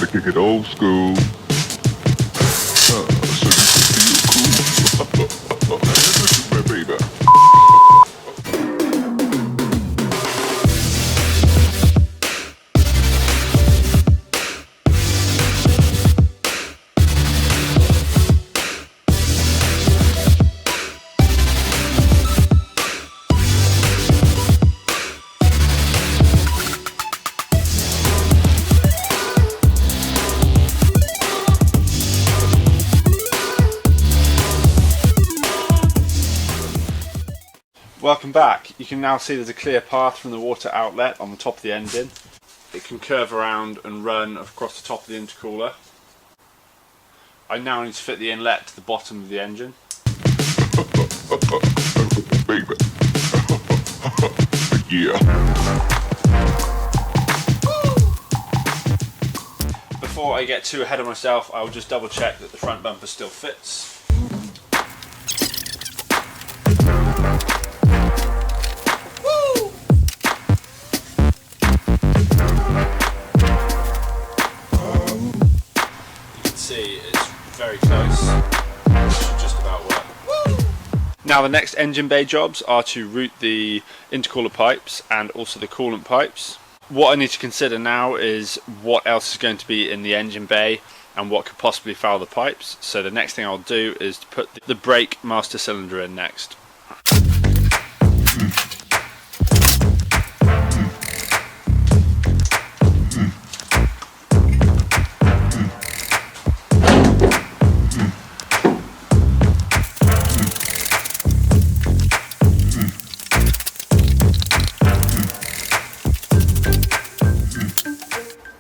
to kick it old school. So you can feel cool. Listen to me, baby. Welcome back. You can now see there's a clear path from the water outlet on the top of the engine. It can curve around and run across the top of the intercooler. I now need to fit the inlet to the bottom of the engine. Baby. Yeah. Before I get too ahead of myself, I'll just double check that the front bumper still fits. See, it's very close. It should just about work. Now the next engine bay jobs are to route the intercooler pipes and also the coolant pipes. What I need to consider now is what else is going to be in the engine bay and what could possibly foul the pipes. So the next thing I'll do is to put the brake master cylinder in next.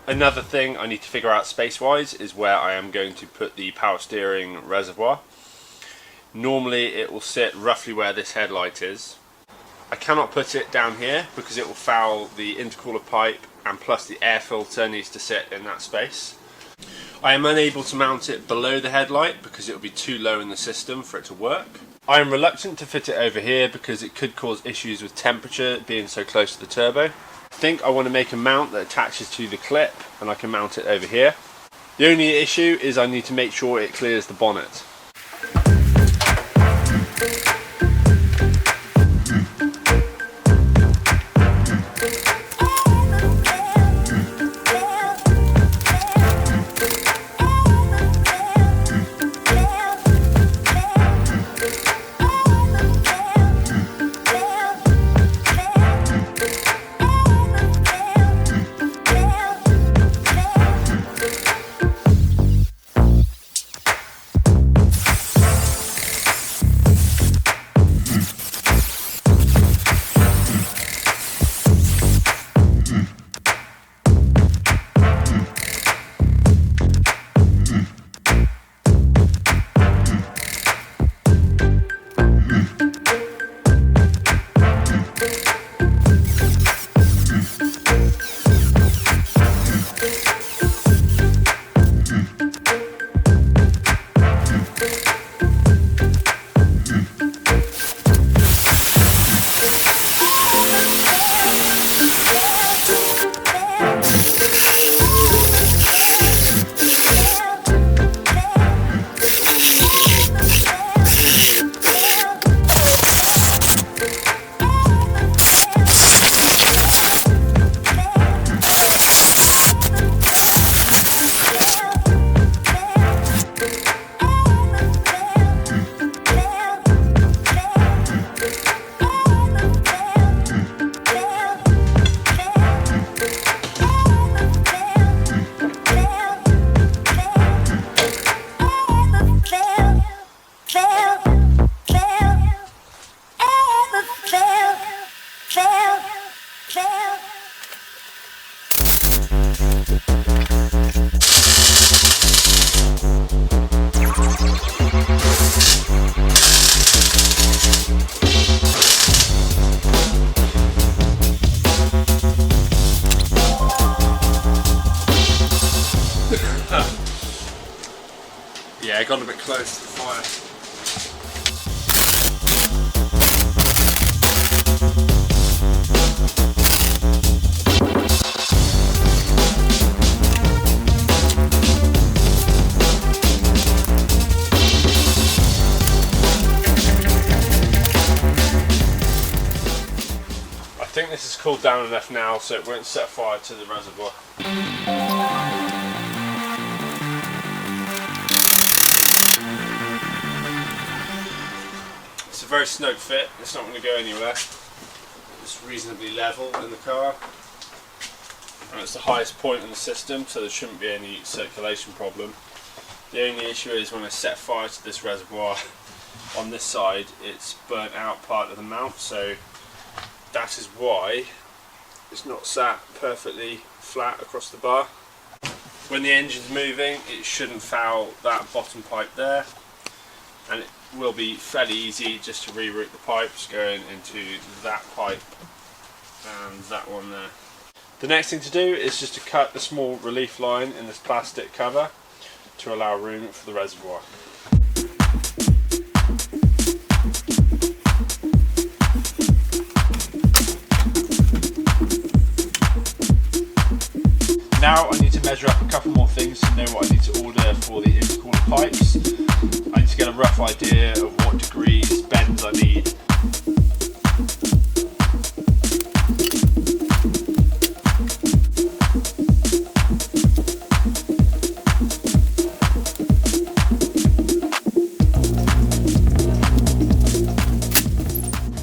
Another thing I need to figure out space-wise is where I am going to put the power steering reservoir. Normally it will sit roughly where this headlight is. I cannot put it down here because it will foul the intercooler pipe, and plus the air filter needs to sit in that space. I am unable to mount it below the headlight because it will be too low in the system for it to work. I am reluctant to fit it over here because it could cause issues with temperature being so close to the turbo. I think I want to make a mount that attaches to the clip and I can mount it over here. The only issue is I need to make sure it clears the bonnet. Yeah, I got a bit close to the fire. cooled down enough now so it won't set fire to the reservoir. It's a very snug fit, it's not going to go anywhere. It's reasonably level in the car. And it's the highest point in the system, so there shouldn't be any circulation problem. The only issue is when I set fire to this reservoir on this side, it's burnt out part of the mount, so that is why it's not sat perfectly flat across the bar. When the engine's moving, it shouldn't foul that bottom pipe there, and it will be fairly easy just to reroute the pipes going into that pipe and that one there. The next thing to do is just to cut the small relief line in this plastic cover to allow room for the reservoir. Now I need to measure up a couple more things to know what I need to order for the intercooler pipes. I need to get a rough idea of what degrees bends I need.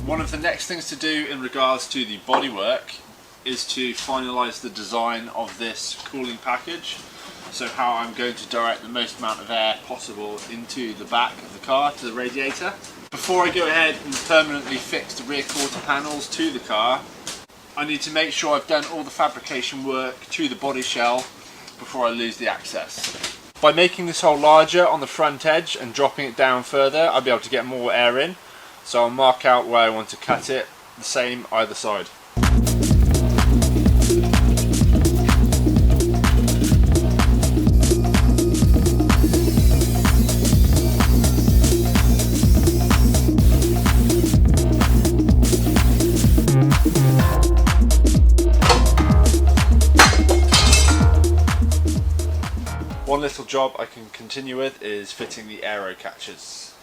One of the next things to do in regards to the bodywork is to finalise the design of this cooling package, so how I'm going to direct the most amount of air possible into the back of the car to the radiator. Before I go ahead and permanently fix the rear quarter panels to the car, I need to make sure I've done all the fabrication work to the body shell before I lose the access. By making this hole larger on the front edge and dropping it down further, I'll be able to get more air in, so I'll mark out where I want to cut it, the same either side. One little job I can continue with is fitting the aero catches.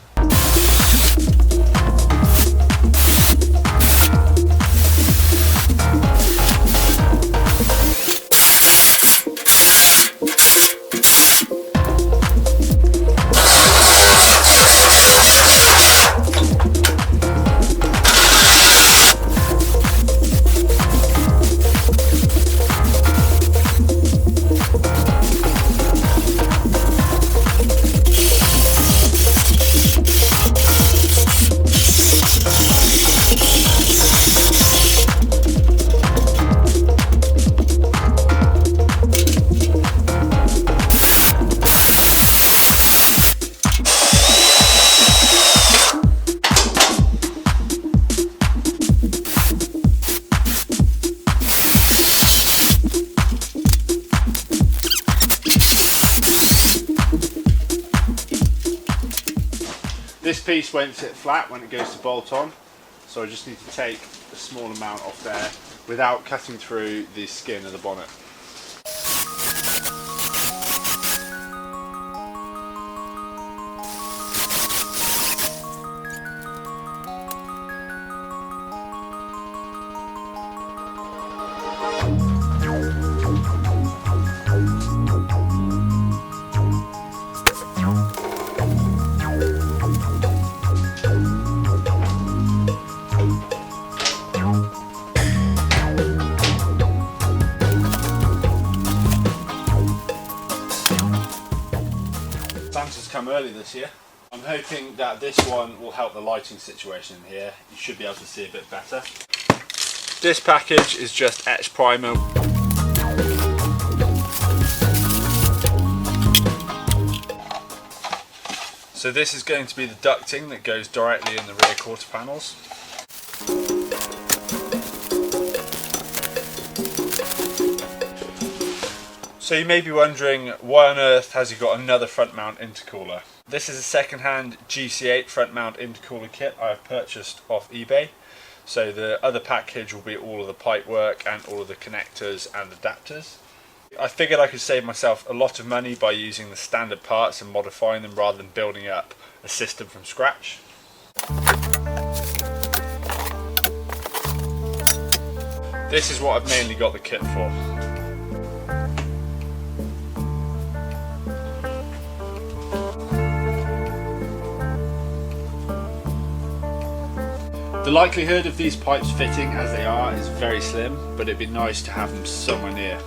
This piece won't sit flat when it goes to bolt on, so I just need to take a small amount off there without cutting through the skin of the bonnet. Santa's come early this year. I'm hoping that this one will help the lighting situation in here. You should be able to see a bit better. This package is just etched primer. So this is going to be the ducting that goes directly in the rear quarter panels. So you may be wondering, why on earth has he got another front mount intercooler? This is a second-hand GC8 front mount intercooler kit I have purchased off eBay. So the other package will be all of the pipe work and all of the connectors and adapters. I figured I could save myself a lot of money by using the standard parts and modifying them rather than building up a system from scratch. This is what I've mainly got the kit for. The likelihood of these pipes fitting as they are is very slim, but it'd be nice to have them somewhere near.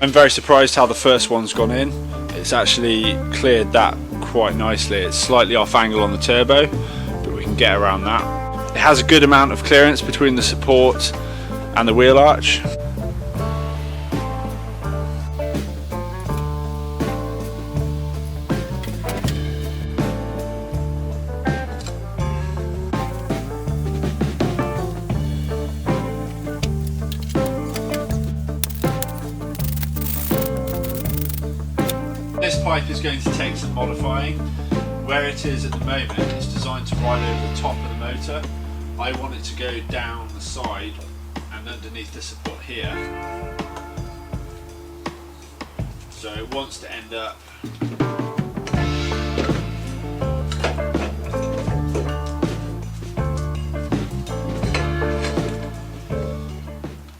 I'm very surprised how the first one's gone in. It's actually cleared that quite nicely. It's slightly off angle on the turbo, but we can get around that. It has a good amount of clearance between the support and the wheel arch. This pipe is going to take some modifying. Where it is at the moment, it's designed to ride over the top of the motor. I want it to go down the side and underneath the support here. So it wants to end up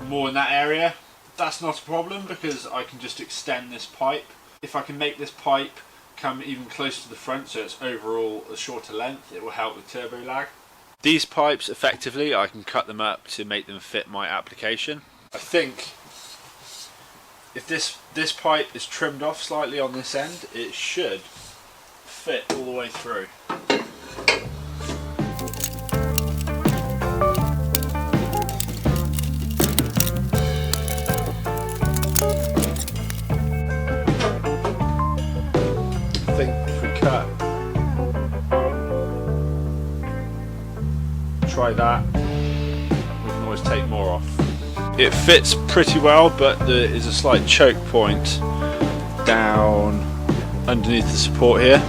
more in that area. That's not a problem because I can just extend this pipe. If I can make this pipe come even close to the front so it's overall a shorter length, it will help with turbo lag. These pipes, effectively, I can cut them up to make them fit my application. I think if this pipe is trimmed off slightly on this end, it should fit all the way through. I think if we cut, try that, we can always take more off. It fits pretty well, but there is a slight choke point down underneath the support here.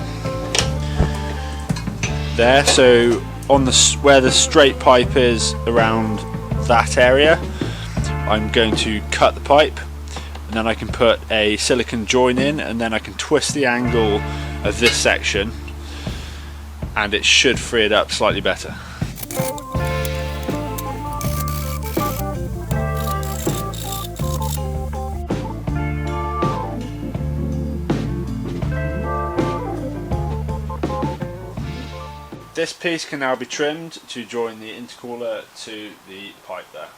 There, so on the where the straight pipe is around that area, I'm going to cut the pipe. And then I can put a silicone join in, and then I can twist the angle of this section and it should free it up slightly better. This piece can now be trimmed to join the intercooler to the pipe there.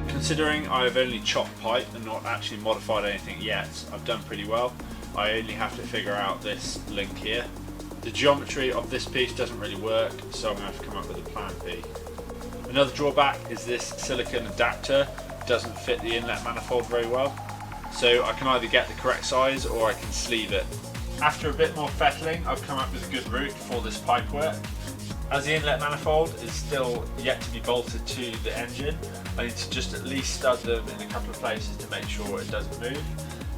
Considering I've only chopped pipe and not actually modified anything yet, I've done pretty well. I only have to figure out this link here. The geometry of this piece doesn't really work, so I'm going to have to come up with a plan B. Another drawback is this silicone adapter doesn't fit the inlet manifold very well, so I can either get the correct size or I can sleeve it. After a bit more fettling, I've come up with a good route for this pipework. As the inlet manifold is still yet to be bolted to the engine, I need to just at least stud them in a couple of places to make sure it doesn't move.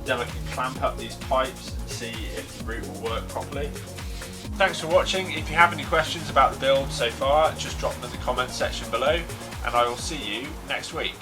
Then I can clamp up these pipes and see if the route will work properly. Thanks for watching. If you have any questions about the build so far, just drop them in the comments section below, and I will see you next week.